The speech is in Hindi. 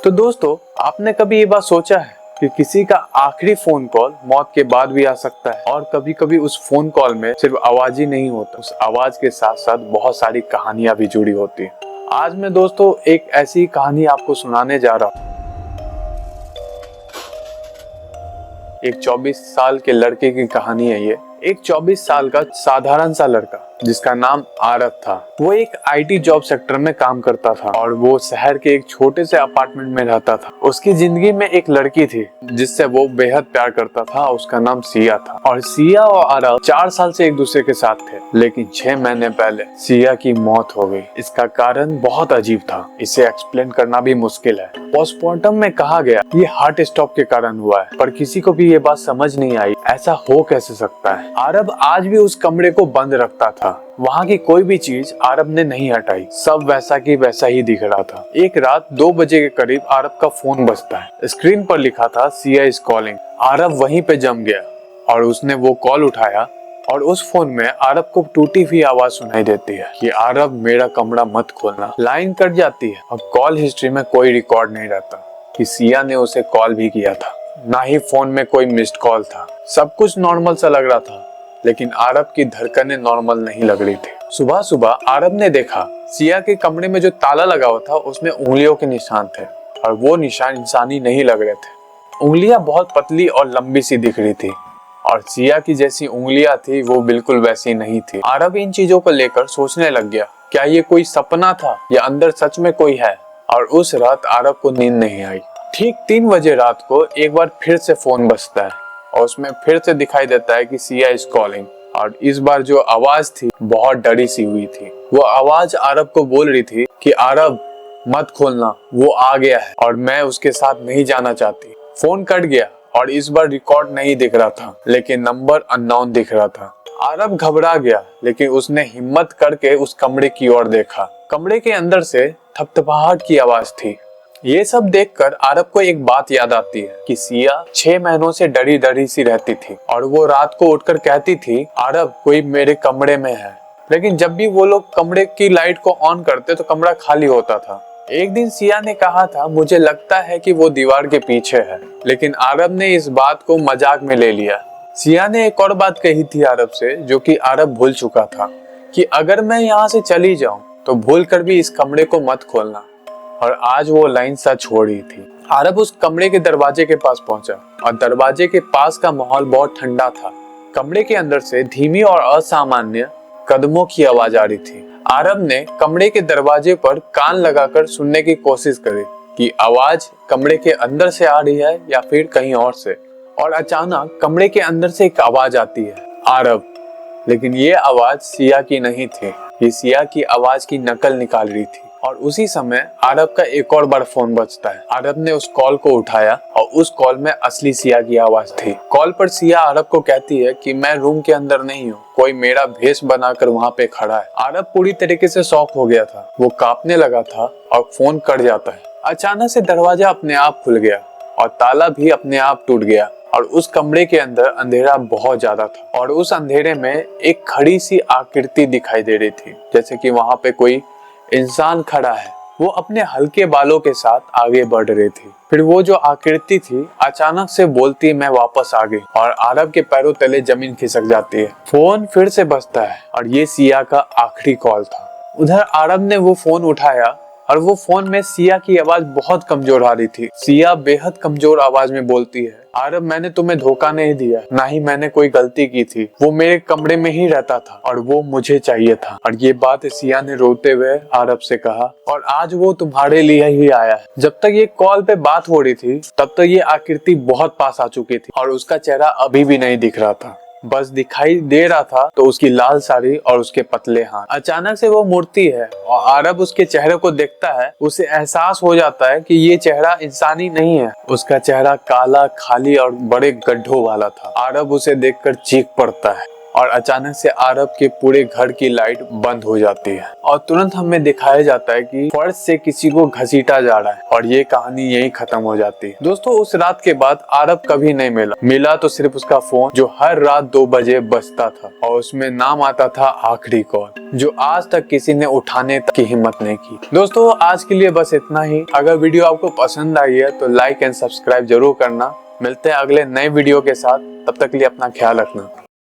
तो दोस्तों, आपने कभी ये बात सोचा है कि किसी का आखिरी फोन कॉल मौत के बाद भी आ सकता है? और कभी कभी उस फोन कॉल में सिर्फ आवाज ही नहीं होता, उस आवाज के साथ साथ बहुत सारी कहानियां भी जुड़ी होती हैं। आज मैं दोस्तों एक ऐसी कहानी आपको सुनाने जा रहा हूँ। एक 24 साल के लड़के की कहानी है ये। एक 24 साल का साधारण सा लड़का जिसका नाम आरव था। वो एक आईटी जॉब सेक्टर में काम करता था और वो शहर के एक छोटे से अपार्टमेंट में रहता था। उसकी जिंदगी में एक लड़की थी जिससे वो बेहद प्यार करता था। उसका नाम सिया था और सिया और आरव 4 साल से एक दूसरे के साथ थे, लेकिन 6 महीने पहले सिया की मौत हो गई। इसका कारण बहुत अजीब था, इसे एक्सप्लेन करना भी मुश्किल है। पोस्टमार्टम में कहा गया ये हार्ट स्ट्रोक के कारण हुआ है, पर किसी को भी ये बात समझ नहीं आई ऐसा हो कैसे सकता है। आरव आज भी उस कमरे को बंद रखता था। वहाँ की कोई भी चीज आरव ने नहीं हटाई, सब वैसा की वैसा ही दिख रहा था। एक रात 2 बजे के करीब आरव का फोन बजता है। स्क्रीन पर लिखा था सिया इज कॉलिंग। आरव वहीं पे जम गया और उसने वो कॉल उठाया और उस फोन में आरव को टूटी हुई आवाज सुनाई देती है कि आरव मेरा कमरा मत खोलना। लाइन कट जाती है और कॉल हिस्ट्री में कोई रिकॉर्ड नहीं रहता कि सिया ने उसे कॉल भी किया था, ना ही फोन में कोई मिस्ड कॉल था। सब कुछ नॉर्मल सा लग रहा था, लेकिन आरव की धड़कनें नॉर्मल नहीं लग रही थी। सुबह सुबह आरव ने देखा सिया के कमरे में जो ताला लगा हुआ था उसमें उंगलियों के निशान थे और वो निशान इंसानी नहीं लग रहे थे। उंगलियां बहुत पतली और लंबी सी दिख रही थी और सिया की जैसी उंगलियां थी वो बिल्कुल वैसी नहीं थी। आरव इन चीजों को लेकर सोचने लग गया, क्या ये कोई सपना था या अंदर सच में कोई है। और उस रात आरव को नींद नहीं आई। ठीक 3 बजे रात को एक बार फिर से फोन बजता है और उसमें फिर से दिखाई देता है कि सिया इज कॉलिंग। और इस बार जो आवाज थी बहुत डरी सी हुई थी। वो आवाज आरव को बोल रही थी कि आरव मत खोलना, वो आ गया है और मैं उसके साथ नहीं जाना चाहती। फोन कट गया और इस बार रिकॉर्ड नहीं दिख रहा था, लेकिन नंबर अननोन दिख रहा था। आरव घबरा गया, लेकिन उसने हिम्मत करके उस कमरे की ओर देखा। कमरे के अंदर से थपथपाहट की आवाज थी। ये सब देखकर आरव को एक बात याद आती है कि सिया 6 महीनों से डरी डरी सी रहती थी और वो रात को उठकर कहती थी आरव कोई मेरे कमरे में है। लेकिन जब भी वो लोग कमरे की लाइट को ऑन करते तो कमरा खाली होता था। एक दिन सिया ने कहा था मुझे लगता है कि वो दीवार के पीछे है, लेकिन आरव ने इस बात को मजाक में ले लिया। सिया ने एक और बात कही थी आरव से जो कि आरव भूल चुका था कि अगर मैं यहाँ से चली जाऊं तो भूल कर भी इस कमरे को मत खोलना। और आज वो लाइन सच हो रही थी। आरव उस कमरे के दरवाजे के पास पहुंचा और दरवाजे के पास का माहौल बहुत ठंडा था। कमरे के अंदर से धीमी और असामान्य कदमों की आवाज आ रही थी। आरव ने कमरे के दरवाजे पर कान लगाकर सुनने की कोशिश करी कि आवाज कमरे के अंदर से आ रही है या फिर कहीं और से। और अचानक कमरे के अंदर से एक आवाज आती है, आरव। लेकिन ये आवाज सिया की नहीं थी, ये सिया की आवाज की नकल निकाल रही थी। और उसी समय आरव का एक और बार फोन बजता है। आरव ने उस कॉल को उठाया और उस कॉल में असली सिया की आवाज थी। कॉल पर सिया आरव को कहती है कि मैं रूम के अंदर नहीं हूँ, कोई मेरा भेष बनाकर वहाँ पे खड़ा है। आरव पूरी तरीके से शॉक हो गया था, वो कांपने लगा था और फोन कट जाता है। अचानक से दरवाजा अपने आप खुल गया और ताला भी अपने आप टूट गया और उस कमरे के अंदर अंधेरा बहुत ज्यादा था। और उस अंधेरे में एक खड़ी सी आकृति दिखाई दे रही थी, जैसे कि वहाँ पे कोई इंसान खड़ा है। वो अपने हल्के बालों के साथ आगे बढ़ रही थी। फिर वो जो आकृति थी अचानक से बोलती मैं वापस आ गई और आरव के पैरों तले जमीन खिसक जाती है। फोन फिर से बजता है और ये सिया का आखिरी कॉल था। उधर आरव ने वो फोन उठाया और वो फोन में सिया की आवाज बहुत कमजोर आ रही थी। सिया बेहद कमजोर आवाज में बोलती है, आरव मैंने तुम्हें धोखा नहीं दिया, ना ही मैंने कोई गलती की थी। वो मेरे कमरे में ही रहता था और वो मुझे चाहिए था। और ये बात सिया ने रोते हुए आरव से कहा और आज वो तुम्हारे लिए ही आया है। जब तक ये कॉल पे बात हो रही थी तब तक ये आकृति बहुत पास आ चुकी थी और उसका चेहरा अभी भी नहीं दिख रहा था, बस दिखाई दे रहा था तो उसकी लाल साड़ी और उसके पतले हाथ। अचानक से वो मुड़ती है और आरव उसके चेहरे को देखता है। उसे एहसास हो जाता है कि ये चेहरा इंसानी नहीं है। उसका चेहरा काला, खाली और बड़े गड्ढों वाला था। आरव उसे देखकर चीख पड़ता है और अचानक से आरब के पूरे घर की लाइट बंद हो जाती है और तुरंत हमें दिखाया जाता है कि फर्श से किसी को घसीटा जा रहा है और ये कहानी यही खत्म हो जाती है। दोस्तों उस रात के बाद आरब कभी नहीं मिला तो सिर्फ उसका फोन जो हर रात 2 बजे बजता था और उसमें नाम आता था आखिरी कॉल, जो आज तक किसी ने उठाने की हिम्मत नहीं की। दोस्तों आज के लिए बस इतना ही। अगर वीडियो आपको पसंद आई है तो लाइक एंड सब्सक्राइब जरूर करना। मिलते हैं अगले नए वीडियो के साथ, तब तक के लिए अपना ख्याल रखना।